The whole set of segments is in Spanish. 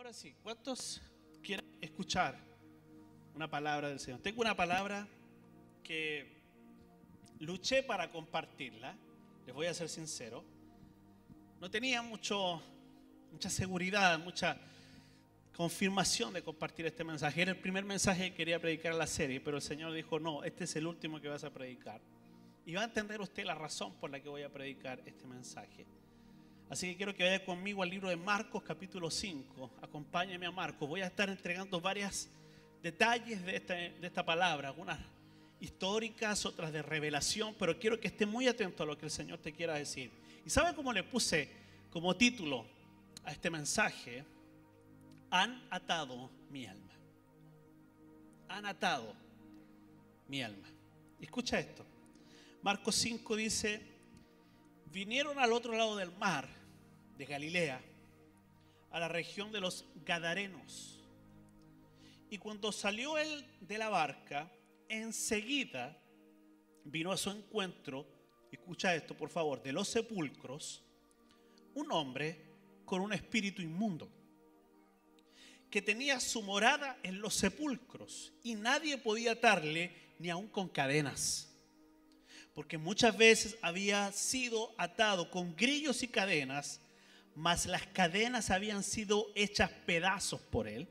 Ahora sí, ¿cuántos quieren escuchar una palabra del Señor? Tengo una palabra que luché para compartirla, les voy a ser sincero. No tenía mucha seguridad, mucha confirmación de compartir este mensaje. Era el primer mensaje que quería predicar en la serie, pero el Señor dijo, no, este es el último que vas a predicar. Y va a entender usted la razón por la que voy a predicar este mensaje. Así que quiero que vaya conmigo al libro de Marcos, capítulo 5. Acompáñeme a Marcos. Voy a estar entregando varios detalles de esta palabra, algunas históricas, otras de revelación, pero quiero que esté muy atento a lo que el Señor te quiera decir. ¿Y sabe cómo le puse como título a este mensaje? Han atado mi alma. Han atado mi alma. Escucha esto. Marcos 5 dice: vinieron al otro lado del mar de Galilea, a la región de los Gadarenos. Y cuando salió él de la barca, enseguida vino a su encuentro, escucha esto por favor, de los sepulcros, un hombre con un espíritu inmundo, que tenía su morada en los sepulcros, y nadie podía atarle ni aun con cadenas, porque muchas veces había sido atado con grillos y cadenas, mas las cadenas habían sido hechas pedazos por él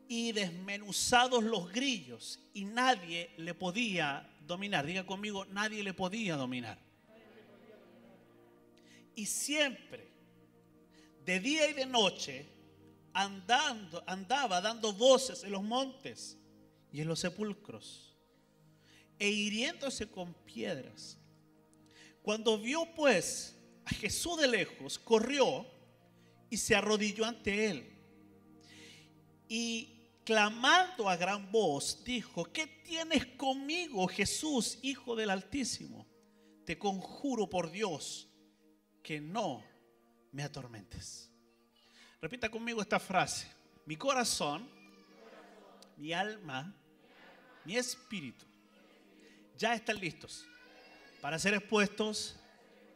y desmenuzados los grillos, y nadie le podía dominar. Diga conmigo, nadie le podía dominar. Y siempre, de día y de noche, andaba dando voces en los montes y en los sepulcros, e hiriéndose con piedras. Cuando vio pues a Jesús de lejos, corrió y se arrodilló ante él, y clamando a gran voz dijo: ¿qué tienes conmigo, Jesús, Hijo del Altísimo? Te conjuro por Dios que no me atormentes. Repita conmigo esta frase: mi corazón, mi alma, mi espíritu ya están listos para ser expuestos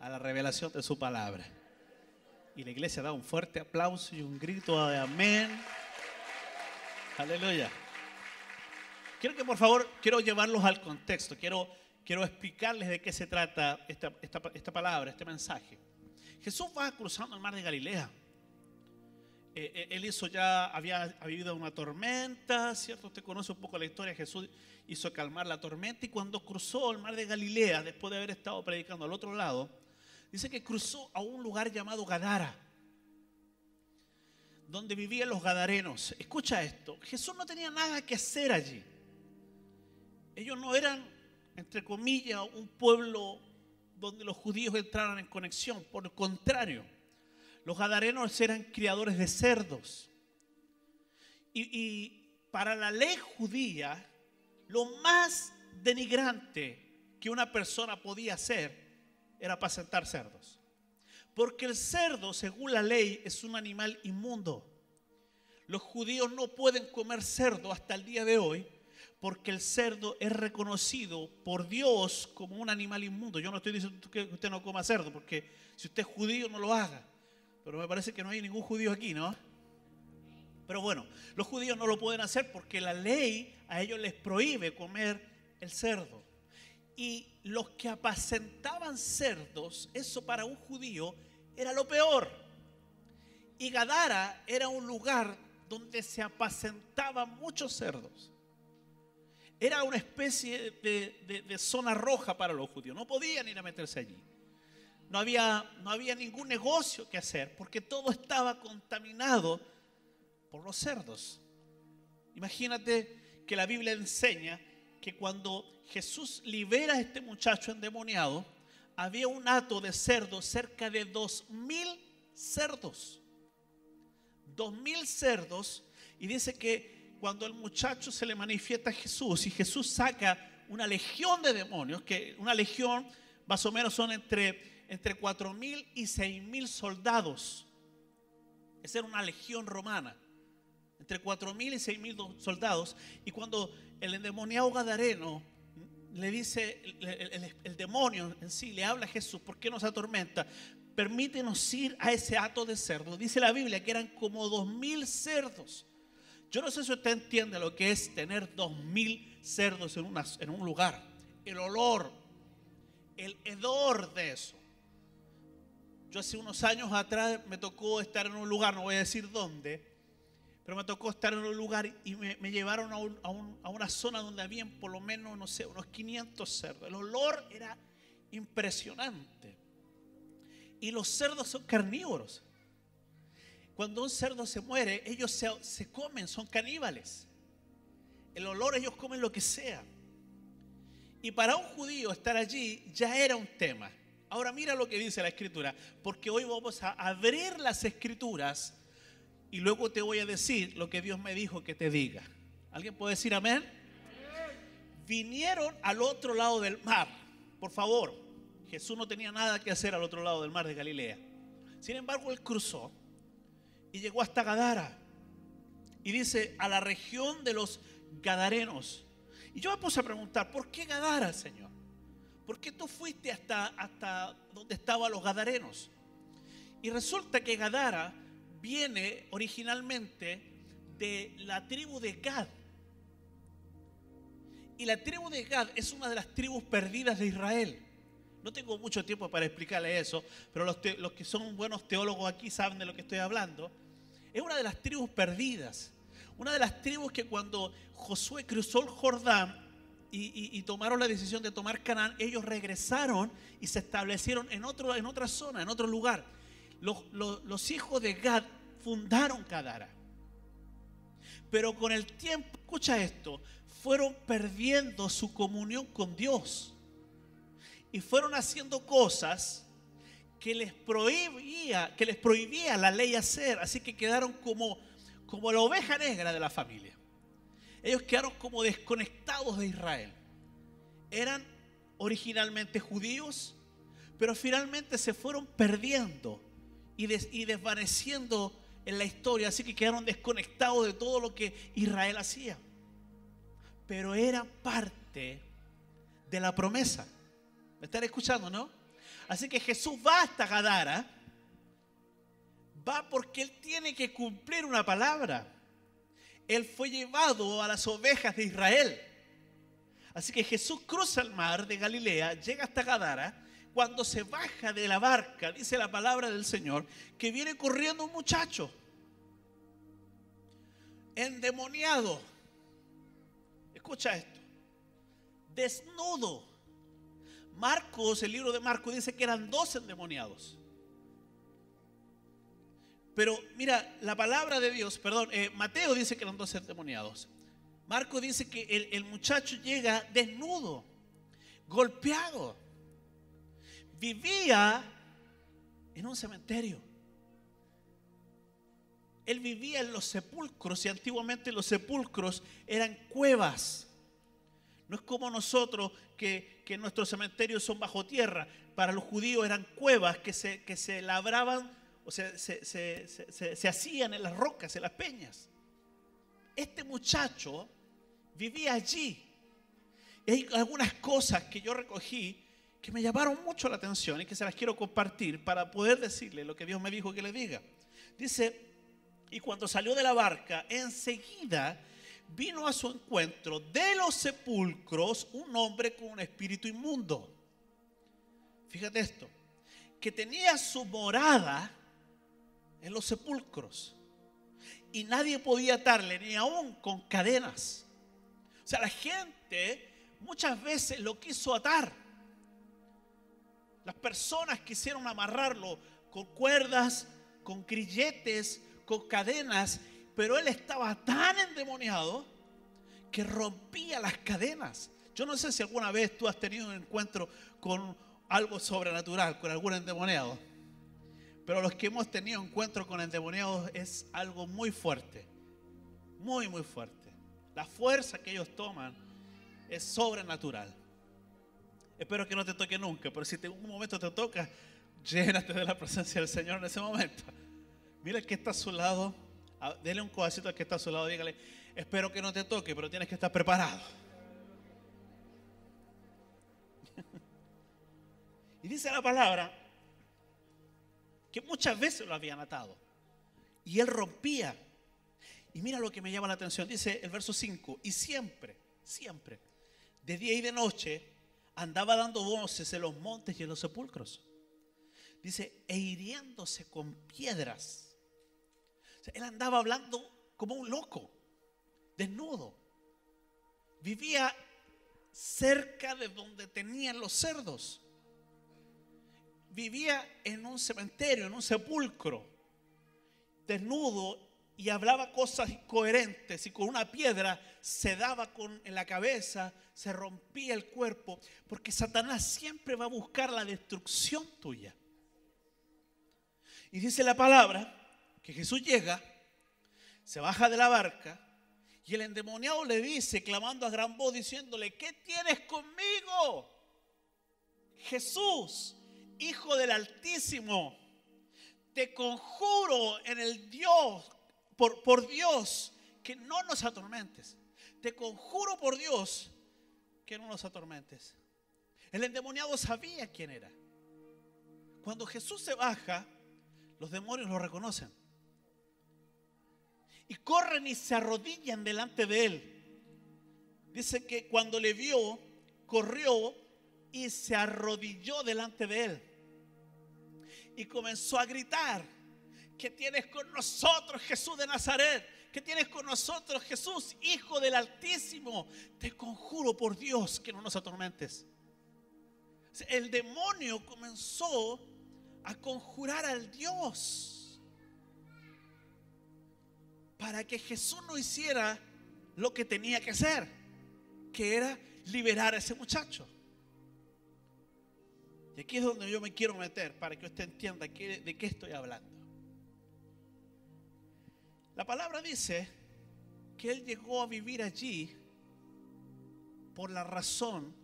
a la revelación de su palabra. Y la iglesia da un fuerte aplauso y un grito de amén. Aleluya. Quiero llevarlos al contexto. Quiero explicarles de qué se trata esta palabra, este mensaje. Jesús va cruzando el mar de Galilea. Él había habido una tormenta, ¿cierto? Usted conoce un poco la historia. Jesús hizo calmar la tormenta, y cuando cruzó el mar de Galilea, después de haber estado predicando al otro lado, dice que cruzó a un lugar llamado Gadara, donde vivían los gadarenos. Escucha esto: Jesús no tenía nada que hacer allí. Ellos no eran, entre comillas, un pueblo donde los judíos entraran en conexión. Por el contrario, los gadarenos eran criadores de cerdos. Y para la ley judía, lo más denigrante que una persona podía hacer era apacentar cerdos. Porque el cerdo, según la ley, es un animal inmundo. Los judíos no pueden comer cerdo hasta el día de hoy, porque el cerdo es reconocido por Dios como un animal inmundo. Yo no estoy diciendo que usted no coma cerdo, porque si usted es judío no lo haga. Pero me parece que no hay ningún judío aquí, ¿no? Pero bueno, los judíos no lo pueden hacer porque la ley a ellos les prohíbe comer el cerdo. Y los que apacentaban cerdos, eso para un judío era lo peor. Y Gadara era un lugar donde se apacentaban muchos cerdos. Era una especie de zona roja para los judíos. No podían ir a meterse allí. No había ningún negocio que hacer, porque todo estaba contaminado por los cerdos. Imagínate que la Biblia enseña que cuando Jesús libera a este muchacho endemoniado, había un hato de cerdos, cerca de 2000 cerdos. 2000 cerdos. Y dice que cuando el muchacho se le manifiesta a Jesús, y Jesús saca una legión de demonios, que una legión más o menos son entre 4000 y 6000 soldados. Esa era una legión romana, entre 4000 y 6000 soldados. Y cuando el endemoniado gadareno le dice, el demonio en sí le habla a Jesús: ¿por qué nos atormenta? permítenos ir a ese hato de cerdos. Dice la Biblia que eran como 2000 cerdos. Yo no sé si usted entiende lo que es tener 2000 cerdos en un lugar. El olor, el hedor de eso. Yo hace unos años atrás me tocó estar en un lugar, no voy a decir dónde, pero me tocó estar en un lugar y me llevaron a una zona donde habían por lo menos, no sé, unos 500 cerdos. El olor era impresionante. Y los cerdos son carnívoros. Cuando un cerdo se muere, ellos se comen, son caníbales. El olor, ellos comen lo que sea. Y para un judío estar allí ya era un tema. Ahora mira lo que dice la Escritura, porque hoy vamos a abrir las Escrituras y luego te voy a decir lo que Dios me dijo que te diga. ¿Alguien puede decir amén? Vinieron al otro lado del mar. Por favor, Jesús no tenía nada que hacer al otro lado del mar de Galilea. Sin embargo, él cruzó y llegó hasta Gadara. Y dice, a la región de los Gadarenos. Y yo me puse a preguntar, ¿por qué Gadara, Señor? ¿Por qué tú fuiste hasta donde estaban los Gadarenos? Y resulta que Gadara viene originalmente de la tribu de Gad. Y la tribu de Gad es una de las tribus perdidas de Israel. No tengo mucho tiempo para explicarle eso, pero los que son buenos teólogos aquí saben de lo que estoy hablando. Es una de las tribus perdidas. Una de las tribus que cuando Josué cruzó el Jordán y tomaron la decisión de tomar Canaán, ellos regresaron y se establecieron en otra zona, en otro lugar. Los hijos de Gad fundaron Gadara. Pero con el tiempo, escucha esto, fueron perdiendo su comunión con Dios. Y fueron haciendo cosas que les prohibía la ley hacer. Así que quedaron como la oveja negra de la familia. Ellos quedaron como desconectados de Israel. Eran originalmente judíos, pero finalmente se fueron perdiendo y desvaneciendo en la historia. Así que quedaron desconectados de todo lo que Israel hacía. Pero eran parte de la promesa. ¿Me están escuchando, no? Así que Jesús va hasta Gadara. Va porque Él tiene que cumplir una palabra. Él fue llevado a las ovejas de Israel. Así que Jesús cruza el mar de Galilea, llega hasta Gadara. Cuando se baja de la barca, dice la palabra del Señor, que viene corriendo un muchacho endemoniado. Escucha esto. Desnudo. Marcos, el libro de Marcos dice que eran 2 endemoniados. Pero mira, la palabra de Dios, Mateo dice que eran 2 endemoniados. Marcos dice que el muchacho llega desnudo, golpeado. Vivía en un cementerio. Él vivía en los sepulcros y antiguamente los sepulcros eran cuevas. No es como nosotros que nuestros cementerios son bajo tierra. Para los judíos eran cuevas que se labraban, o sea, se hacían en las rocas, en las peñas. Este muchacho vivía allí. Y hay algunas cosas que yo recogí que me llamaron mucho la atención y que se las quiero compartir para poder decirle lo que Dios me dijo que le diga. Dice, y cuando salió de la barca, enseguida vino a su encuentro de los sepulcros un hombre con un espíritu inmundo. Fíjate esto, que tenía su morada en los sepulcros y nadie podía atarle, ni aún con cadenas. O sea, la gente muchas veces lo quiso atar. Las personas quisieron amarrarlo con cuerdas, con grilletes, con cadenas, pero él estaba tan endemoniado que rompía las cadenas. Yo no sé si alguna vez tú has tenido un encuentro con algo sobrenatural, con algún endemoniado. Pero los que hemos tenido encuentro con endemoniados es algo muy fuerte. Muy, muy fuerte. La fuerza que ellos toman es sobrenatural. Espero que no te toque nunca, pero si en un momento te toca, llénate de la presencia del Señor en ese momento. Mira el que está a su lado. Dele un codacito al que está a su lado, dígale, espero que no te toque, pero tienes que estar preparado. Y dice la palabra que muchas veces lo habían atado. Y él rompía. Y mira lo que me llama la atención. Dice el verso 5. Y siempre, siempre, de día y de noche, andaba dando voces en los montes y en los sepulcros. Dice, e hiriéndose con piedras. O sea, él andaba hablando como un loco, desnudo. Vivía cerca de donde tenían los cerdos. Vivía en un cementerio, en un sepulcro, desnudo, y hablaba cosas incoherentes, y con una piedra se daba en la cabeza, se rompía el cuerpo, porque Satanás siempre va a buscar la destrucción tuya. Y dice la palabra que Jesús llega, se baja de la barca, y el endemoniado le dice, clamando a gran voz, diciéndole, ¿qué tienes conmigo, Jesús, Hijo del Altísimo? Te conjuro en el Dios, por Dios, que no nos atormentes. Te conjuro por Dios que no nos atormentes. El endemoniado sabía quién era. Cuando Jesús se baja, los demonios lo reconocen y corren y se arrodillan delante de él. Dice que cuando le vio, corrió y se arrodilló delante de él y comenzó a gritar, ¿qué tienes con nosotros, Jesús de Nazaret? ¿Qué tienes con nosotros, Jesús, Hijo del Altísimo? Te conjuro por Dios que no nos atormentes. El demonio comenzó a conjurar al Dios para que Jesús no hiciera lo que tenía que hacer, que era liberar a ese muchacho. Y aquí es donde yo me quiero meter para que usted entienda de qué estoy hablando. La palabra dice que él llegó a vivir allí por la razón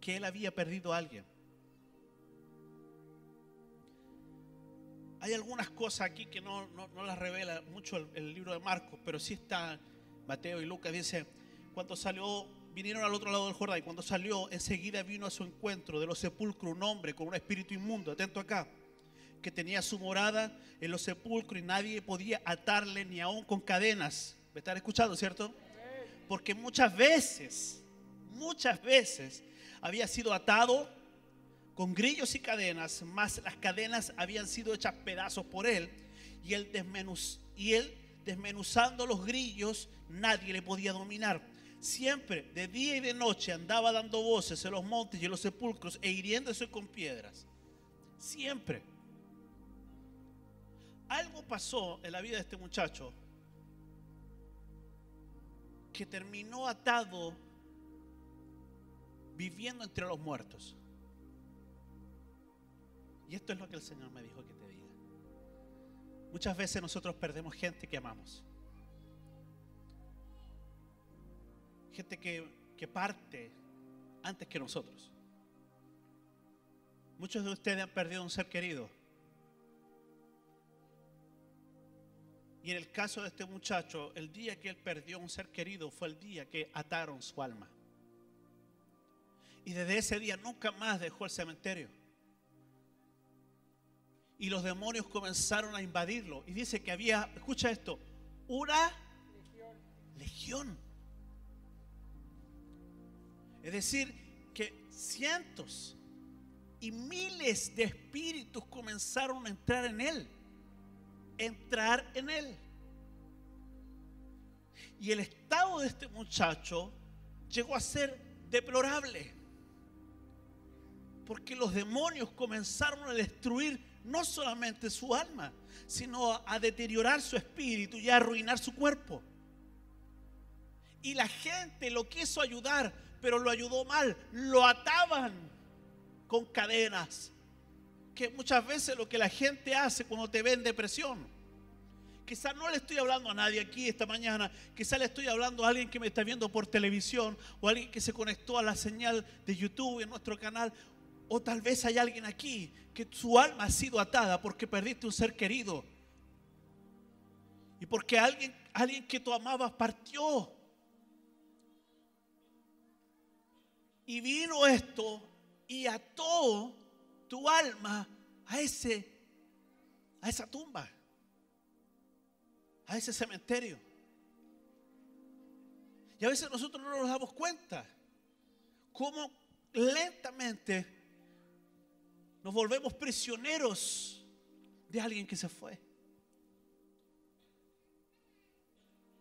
que él había perdido a alguien. Hay algunas cosas aquí que no las revela mucho el libro de Marcos, pero sí está Mateo y Lucas. Dice, cuando salió, vinieron al otro lado del Jordán, y cuando salió, enseguida vino a su encuentro de los sepulcros un hombre con un espíritu inmundo, atento acá, que tenía su morada en los sepulcros y nadie podía atarle ni aún con cadenas. ¿Me están escuchando, cierto? Porque muchas veces había sido atado con grillos y cadenas, más las cadenas habían sido hechas pedazos por él, y él desmenuzando los grillos, nadie le podía dominar. Siempre, de día y de noche, andaba dando voces en los montes y en los sepulcros e hiriéndose con piedras. Siempre. Algo pasó en la vida de este muchacho que terminó atado, viviendo entre los muertos. Y esto es lo que el Señor me dijo que te diga. Muchas veces nosotros perdemos gente que amamos. Gente que parte antes que nosotros. Muchos de ustedes han perdido un ser querido. Y en el caso de este muchacho, el día que él perdió un ser querido fue el día que ataron su alma. Y desde ese día nunca más dejó el cementerio. Y los demonios comenzaron a invadirlo. Y dice que había, escucha esto, una legión. Es decir, que cientos y miles de espíritus comenzaron a entrar en él. Entrar en él. Y el estado de este muchacho llegó a ser deplorable. Porque los demonios comenzaron a destruir no solamente su alma, sino a deteriorar su espíritu y a arruinar su cuerpo. Y la gente lo quiso ayudar, pero lo ayudó mal. Lo ataban con cadenas, que muchas veces lo que la gente hace cuando te ve en depresión. Quizás no le estoy hablando a nadie aquí esta mañana, quizás le estoy hablando a alguien que me está viendo por televisión, o a alguien que se conectó a la señal de YouTube en nuestro canal, o tal vez hay alguien aquí que su alma ha sido atada porque perdiste un ser querido, y porque alguien que tú amabas partió. Y vino esto y ató tu alma a ese a esa tumba, a ese cementerio. Y a veces nosotros no nos damos cuenta cómo lentamente nos volvemos prisioneros de alguien que se fue.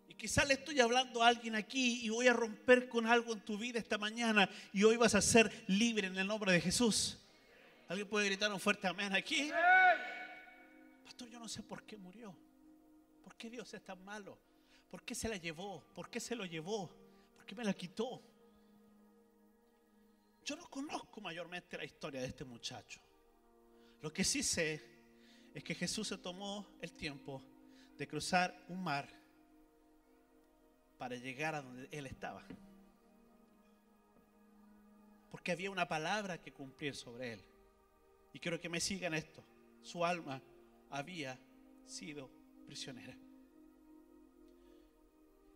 Y quizás le estoy hablando a alguien aquí y voy a romper con algo en tu vida esta mañana y hoy vas a ser libre en el nombre de Jesús. ¿Alguien puede gritar un fuerte amén aquí? Pastor, yo no sé por qué murió. ¿Por qué Dios es tan malo? ¿Por qué se la llevó? ¿Por qué se lo llevó? ¿Por qué me la quitó? Yo no conozco mayormente la historia de este muchacho. Lo que sí sé es que Jesús se tomó el tiempo de cruzar un mar para llegar a donde él estaba. Porque había una palabra que cumplir sobre él. Y quiero que me sigan esto. Su alma había sido prisionera.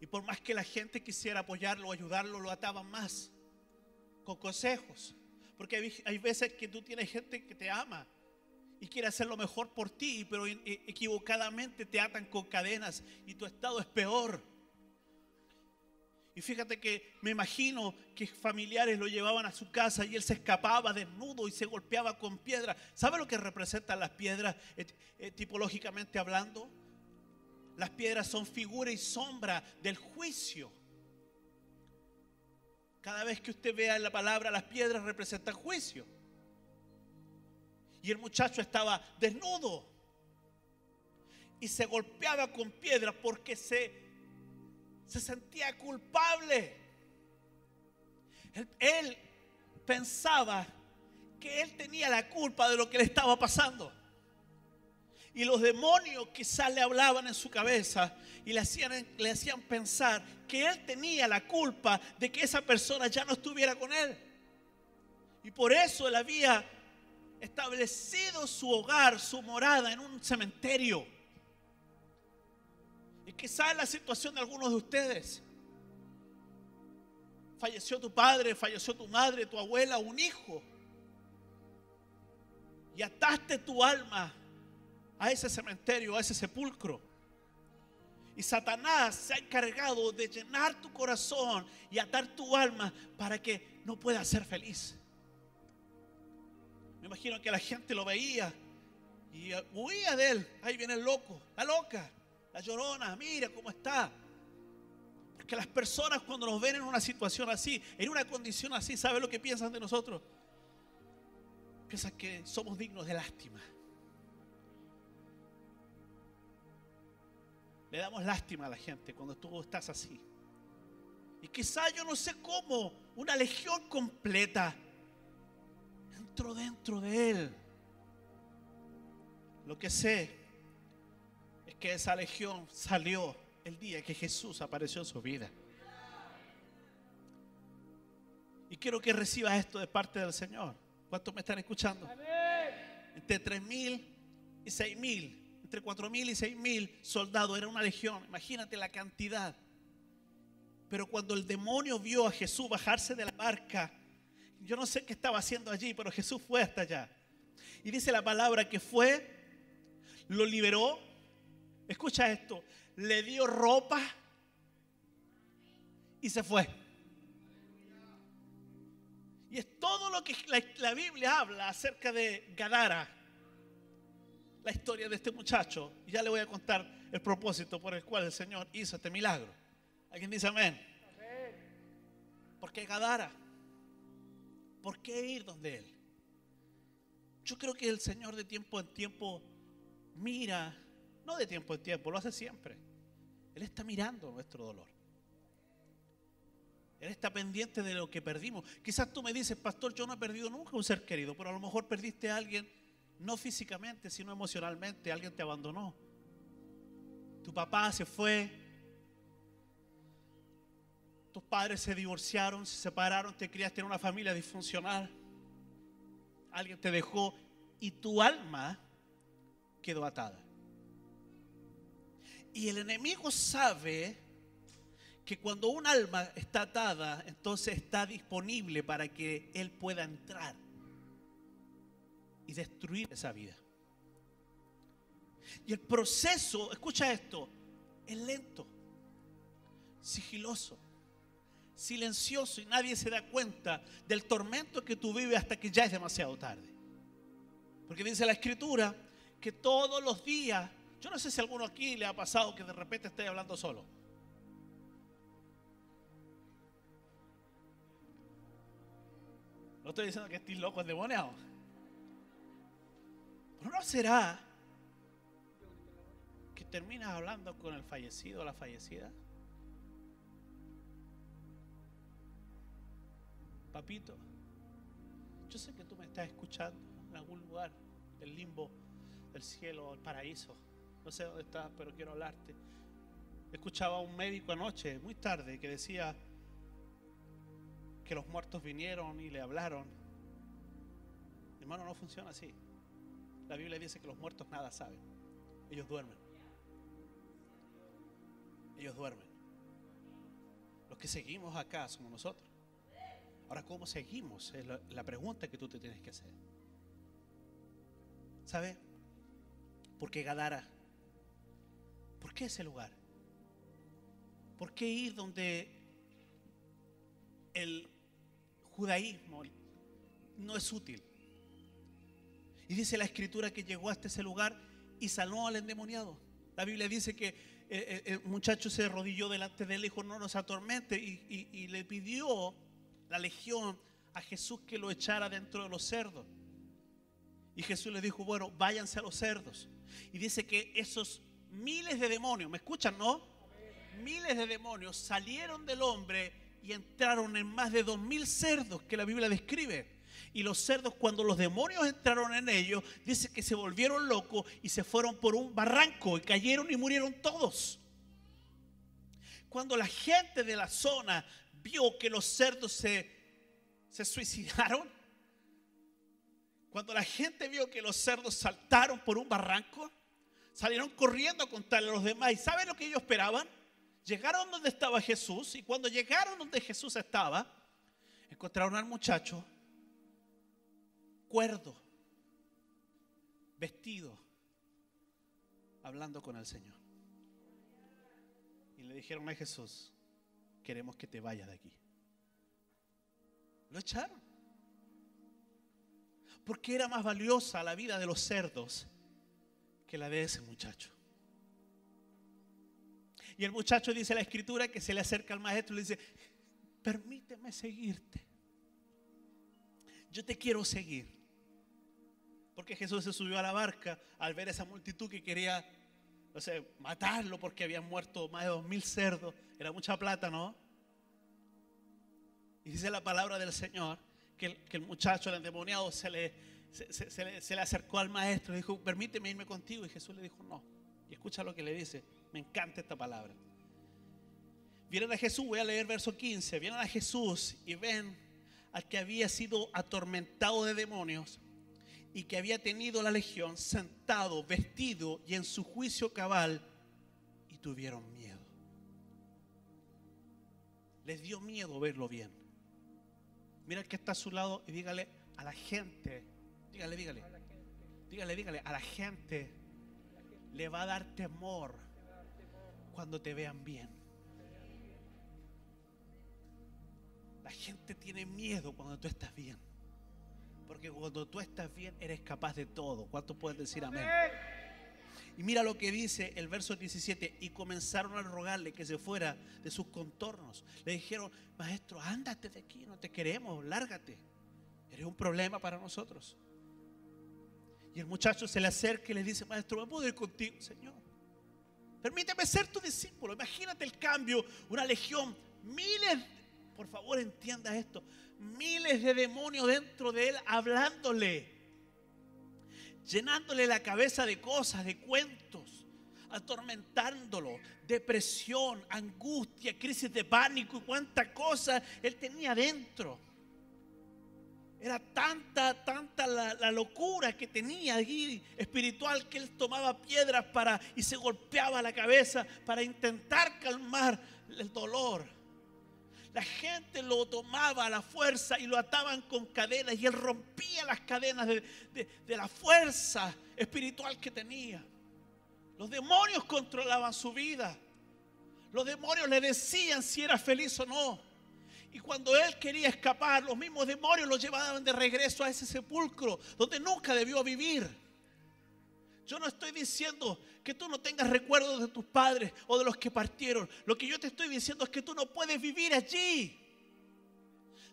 Y por más que la gente quisiera apoyarlo o ayudarlo, lo ataban más con consejos. Porque hay veces que tú tienes gente que te ama y quiere hacer lo mejor por ti, pero equivocadamente te atan con cadenas y tu estado es peor. Y fíjate que me imagino que familiares lo llevaban a su casa y él se escapaba desnudo y se golpeaba con piedras. ¿Sabe lo que representan las piedras tipológicamente hablando? Las piedras son figura y sombra del juicio. Cada vez que usted vea en la palabra, las piedras representan juicio. Y el muchacho estaba desnudo y se golpeaba con piedras porque se sentía culpable. Él pensaba que él tenía la culpa de lo que le estaba pasando. Y los demonios quizás le hablaban en su cabeza y le hacían pensar que él tenía la culpa de que esa persona ya no estuviera con él. Y por eso él había establecido su hogar, su morada en un cementerio. Y quizás en la situación de algunos de ustedes, falleció tu padre, falleció tu madre, tu abuela, un hijo, y ataste tu alma a ese cementerio, a ese sepulcro. Y Satanás se ha encargado de llenar tu corazón y atar tu alma para que no puedas ser feliz. Me imagino que la gente lo veía y huía de él. Ahí viene el loco, la loca, la llorona, mira cómo está. Porque las personas cuando nos ven en una situación así, en una condición así, ¿saben lo que piensan de nosotros? Piensan que somos dignos de lástima. Le damos lástima a la gente cuando tú estás así. Y quizás yo no sé cómo una legión completa entró dentro de él. Lo que sé es que esa legión salió el día que Jesús apareció en su vida. Y quiero que reciba esto de parte del Señor. ¿Cuántos me están escuchando? Entre 3,000 y 6,000. Entre 4,000 y 6,000 soldados, era una legión, imagínate la cantidad. Pero cuando el demonio vio a Jesús bajarse de la barca, yo no sé qué estaba haciendo allí, pero Jesús fue hasta allá. Y dice la palabra que fue, lo liberó, escucha esto, le dio ropa y se fue. Y es todo lo que la Biblia habla acerca de Gadara. La historia de este muchacho. Y ya le voy a contar el propósito por el cual el Señor hizo este milagro. ¿Alguien dice amén? Amén. ¿Por qué Gadara? ¿Por qué ir donde Él? Yo creo que el Señor de tiempo en tiempo mira, no de tiempo en tiempo, lo hace siempre. Él está mirando nuestro dolor. Él está pendiente de lo que perdimos. Quizás tú me dices, pastor, yo no he perdido nunca un ser querido, pero a lo mejor perdiste a alguien, no físicamente, sino emocionalmente. Alguien te abandonó. Tu papá se fue. Tus padres se divorciaron, se separaron, te criaste en una familia disfuncional. Alguien te dejó y tu alma quedó atada. Y el enemigo sabe que cuando un alma está atada, entonces está disponible para que él pueda entrar y destruir esa vida. Y el proceso, escucha esto, es lento, sigiloso, silencioso, y nadie se da cuenta del tormento que tú vives hasta que ya es demasiado tarde. Porque dice la Escritura que todos los días, yo no sé si a alguno aquí le ha pasado que de repente esté hablando solo. No estoy diciendo que estés loco, endemoniado. Pero no será que terminas hablando con el fallecido o la fallecida. Papito, yo sé que tú me estás escuchando en algún lugar del limbo, del cielo, del paraíso. No sé dónde estás, pero quiero hablarte. Escuchaba a un médico anoche, muy tarde, que decía que los muertos vinieron y le hablaron. Hermano, no funciona así. La Biblia dice que los muertos nada saben. Ellos duermen. Ellos duermen. Los que seguimos acá somos nosotros. Ahora, ¿cómo seguimos? Es la pregunta que tú te tienes que hacer. ¿Sabe? ¿Por qué Gadara? ¿Por qué ese lugar? ¿Por qué ir donde el judaísmo no es útil? Y dice la Escritura que llegó hasta ese lugar y sanó al endemoniado. La Biblia dice que el muchacho se arrodilló delante de él y dijo: no nos atormente, y le pidió la legión a Jesús que lo echara dentro de los cerdos. Y Jesús le dijo: bueno, váyanse a los cerdos. Y dice que esos miles de demonios, ¿me escuchan, no? Miles de demonios salieron del hombre y entraron en más de 2000 cerdos que la Biblia describe. Y los cerdos, cuando los demonios entraron en ellos, dice que se volvieron locos y se fueron por un barranco y cayeron y murieron todos. Cuando la gente de la zona vio que los cerdos se suicidaron, cuando la gente vio que los cerdos saltaron por un barranco, salieron corriendo a contarle a los demás. ¿Y saben lo que ellos esperaban? Llegaron donde estaba Jesús, y cuando llegaron donde Jesús estaba, encontraron al muchacho cuerdo, vestido, hablando con el Señor. Y le dijeron a Jesús: queremos que te vayas de aquí. Lo echaron, porque era más valiosa la vida de los cerdos que la de ese muchacho. Y el muchacho, dice la Escritura, que se le acerca al maestro y le dice: permíteme seguirte, yo te quiero seguir. Porque Jesús se subió a la barca al ver esa multitud que quería, no sé, matarlo, porque habían muerto más de 2000 cerdos. Era mucha plata, ¿no? Y dice la palabra del Señor que el muchacho, el endemoniado, se le acercó al maestro y dijo: permíteme irme contigo. Y Jesús le dijo: no. Y escucha lo que le dice. Me encanta esta palabra. Vienen a Jesús, voy a leer verso 15. Vienen a Jesús y ven al que había sido atormentado de demonios y que había tenido la legión, sentado, vestido y en su juicio cabal, y tuvieron miedo. Les dio miedo verlo bien. Mira el que está a su lado y dígale a la gente, dígale, a la gente le va a dar temor cuando te vean bien. La gente tiene miedo cuando tú estás bien, porque cuando tú estás bien eres capaz de todo. ¿Cuántos pueden decir amén? Y mira lo que dice el verso 17: y comenzaron a rogarle que se fuera de sus contornos. Le dijeron: maestro, ándate de aquí, no te queremos, lárgate, eres un problema para nosotros. Y el muchacho se le acerca y le dice: maestro, ¿me puedo ir contigo? Señor, permíteme ser tu discípulo. Imagínate el cambio, una legión, miles, por favor entienda esto, miles de demonios dentro de él hablándole, llenándole la cabeza de cosas, de cuentos, atormentándolo, depresión, angustia, crisis de pánico y cuánta cosa él tenía dentro. Era tanta la locura que tenía allí espiritual, que él tomaba piedras y se golpeaba la cabeza para intentar calmar el dolor. La gente lo tomaba a la fuerza y lo ataban con cadenas, y él rompía las cadenas de la fuerza espiritual que tenía. Los demonios controlaban su vida. Los demonios le decían si era feliz o no. Y cuando él quería escapar, los mismos demonios lo llevaban de regreso a ese sepulcro donde nunca debió vivir. Yo no estoy diciendo que tú no tengas recuerdos de tus padres o de los que partieron. Lo que yo te estoy diciendo es que tú no puedes vivir allí.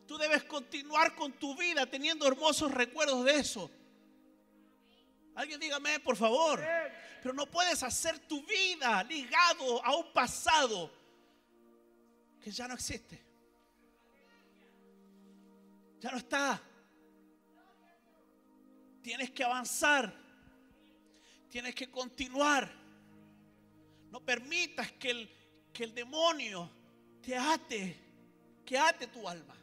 Tú debes continuar con tu vida teniendo hermosos recuerdos de eso. Alguien dígame, por favor. Pero no puedes hacer tu vida ligado a un pasado que ya no existe. Ya no está. Tienes que avanzar. Tienes que continuar. No permitas que el demonio te ate, que ate tu alma.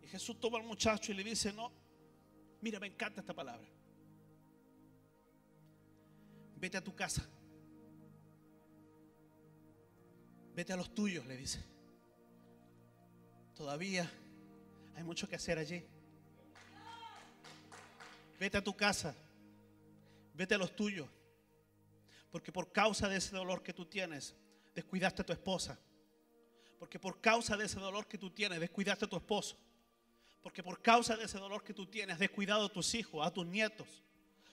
Y Jesús toma al muchacho y le dice, no, mira, me encanta esta palabra. Vete a tu casa. Vete a los tuyos, le dice. Todavía hay mucho que hacer allí. Vete a tu casa. Vete a los tuyos. Porque por causa de ese dolor que tú tienes, descuidaste a tu esposa. Porque por causa de ese dolor que tú tienes, descuidaste a tu esposo. Porque por causa de ese dolor que tú tienes, has descuidado a tus hijos, a tus nietos.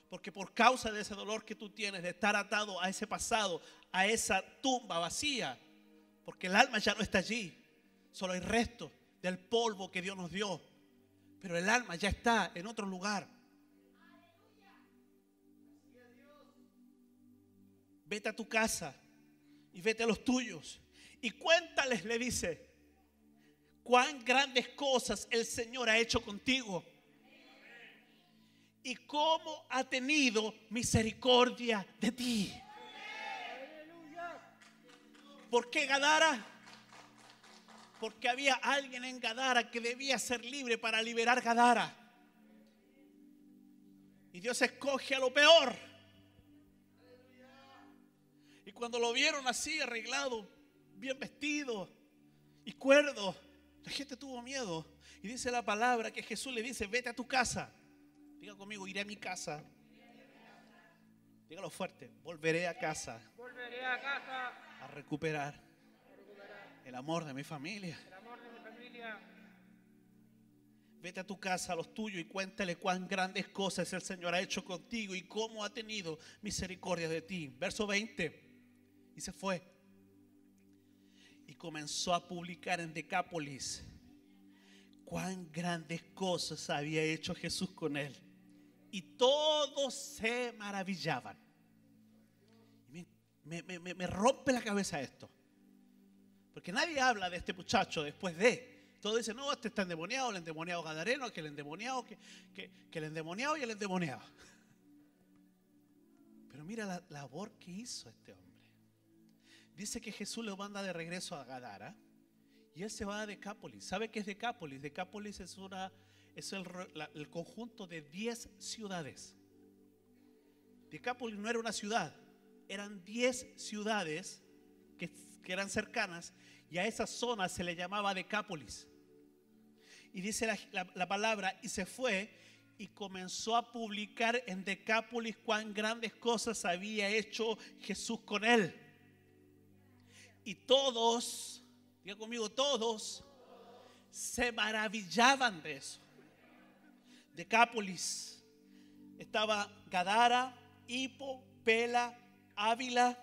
Porque por causa de ese dolor que tú tienes, de estar atado a ese pasado, a esa tumba vacía, porque el alma ya no está allí. Solo hay restos del polvo que Dios nos dio. Pero el alma ya está en otro lugar. Vete a tu casa y vete a los tuyos. Y cuéntales, le dice, cuán grandes cosas el Señor ha hecho contigo. Y cómo ha tenido misericordia de ti. ¿Por qué Gadara? Porque había alguien en Gadara que debía ser libre para liberar Gadara. Y Dios escoge a lo peor. Y cuando lo vieron así, arreglado, bien vestido y cuerdo, la gente tuvo miedo. Y dice la palabra que Jesús le dice, vete a tu casa. Diga conmigo, iré a mi casa. Dígalo fuerte, volveré a casa. Volveré a casa A recuperar el amor de mi familia. el amor de mi familia. Vete a tu casa, a los tuyos, y cuéntale cuán grandes cosas el Señor ha hecho contigo y cómo ha tenido misericordia de ti. Verso 20. Y se fue. Y comenzó a publicar en Decápolis cuán grandes cosas había hecho Jesús con él. Y todos se maravillaban. Me rompe la cabeza esto. Porque nadie habla de este muchacho después de. Todos dicen, no, este está endemoniado, el endemoniado gadareno, que el endemoniado, que el endemoniado y el endemoniado. Pero mira la labor que hizo este hombre. Dice que Jesús lo manda de regreso a Gadara y él se va a Decápolis. ¿Sabe qué es Decápolis? Decápolis es el conjunto de 10 ciudades. Decápolis no era una ciudad, eran 10 ciudades que eran cercanas y a esa zona se le llamaba Decápolis. Y dice la palabra, y se fue y comenzó a publicar en Decápolis cuán grandes cosas había hecho Jesús con él. Y todos, diga conmigo, todos se maravillaban de eso. Decápolis estaba Gadara, Hippo, Pela, Ávila,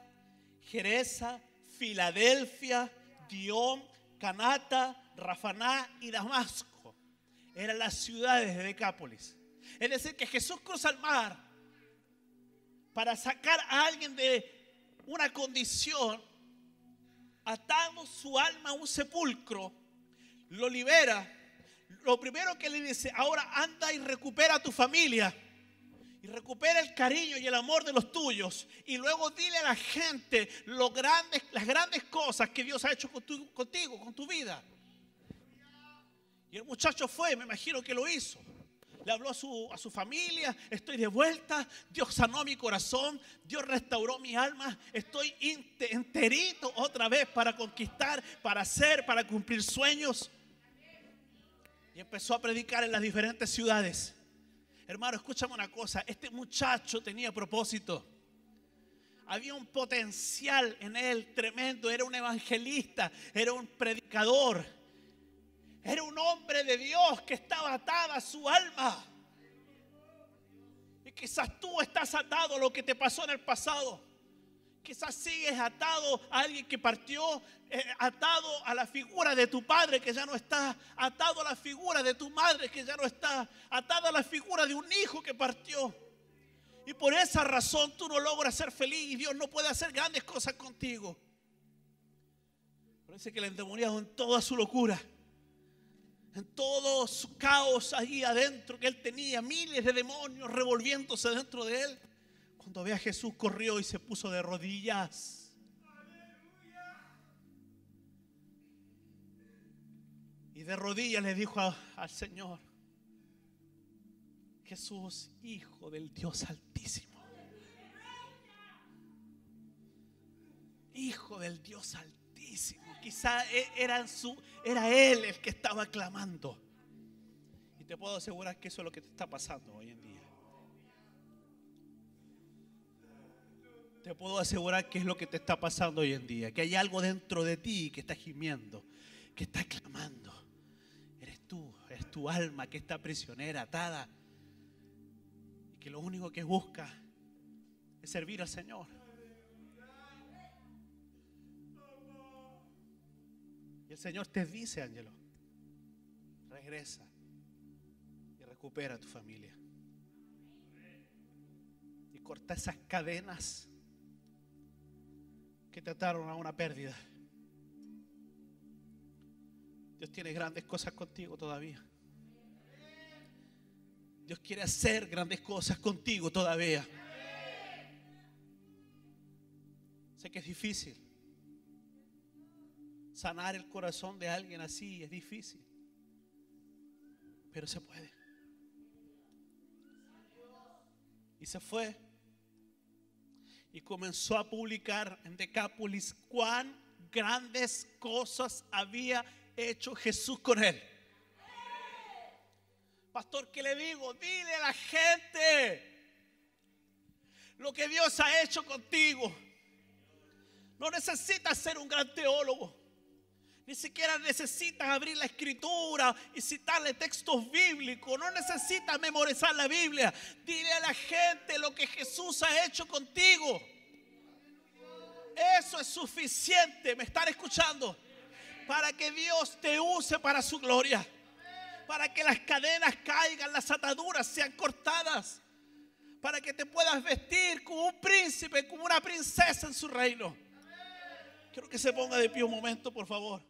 Gerasa, Filadelfia, Dión, Canata, Rafaná y Damasco. Eran las ciudades de Decápolis. Es decir, que Jesús cruza el mar para sacar a alguien de una condición, atando su alma a un sepulcro, lo libera. Lo primero que le dice, ahora anda y recupera a tu familia y recupera el cariño y el amor de los tuyos, y luego dile a la gente las grandes cosas que Dios ha hecho contigo, con tu vida. Y el muchacho fue, me imagino que lo hizo. Le habló a su familia, estoy de vuelta, Dios sanó mi corazón, Dios restauró mi alma, estoy enterito otra vez para conquistar, para hacer, para cumplir sueños. Y empezó a predicar en las diferentes ciudades. Hermano, escúchame una cosa. Este muchacho tenía propósito. Había un potencial en él tremendo. Era un evangelista, era un predicador. Era un hombre de Dios que estaba atada a su alma. Y quizás tú estás atado a lo que te pasó en el pasado. Quizás sigues atado a alguien que partió, atado a la figura de tu padre que ya no está, atado a la figura de tu madre que ya no está, atado a la figura de un hijo que partió. Y por esa razón tú no logras ser feliz y Dios no puede hacer grandes cosas contigo. Parece que el endemoniado en toda su locura, en todo su caos ahí adentro que él tenía, miles de demonios revolviéndose dentro de él. Cuando ve a Jesús corrió y se puso de rodillas. Y de rodillas le dijo al Señor: Jesús, Hijo del Dios Altísimo. Hijo del Dios Altísimo. Quizá era él el que estaba clamando. Y te puedo asegurar que eso es lo que te está pasando hoy en día. Te puedo asegurar que es lo que te está pasando hoy en día. Que hay algo dentro de ti que está gimiendo, que está clamando. Eres tú, es tu alma que está prisionera, atada. Y que lo único que busca es servir al Señor. Y el Señor te dice, Ángelo, regresa y recupera a tu familia. Y corta esas cadenas que te ataron a una pérdida. Dios tiene grandes cosas contigo todavía. Dios quiere hacer grandes cosas contigo todavía. Sé que es difícil. Sanar el corazón de alguien así es difícil. Pero se puede. Y se fue. Y comenzó a publicar en Decápolis cuán grandes cosas había hecho Jesús con él. Pastor, ¿qué le digo? Dile a la gente lo que Dios ha hecho contigo. No necesitas ser un gran teólogo. Ni siquiera necesitas abrir la escritura y citarle textos bíblicos. No necesitas memorizar la Biblia. Dile a la gente lo que Jesús ha hecho contigo. Eso es suficiente. ¿Me están escuchando? Para que Dios te use para su gloria. Para que las cadenas caigan, las ataduras sean cortadas. Para que te puedas vestir como un príncipe, como una princesa en su reino. Quiero que se ponga de pie un momento, por favor.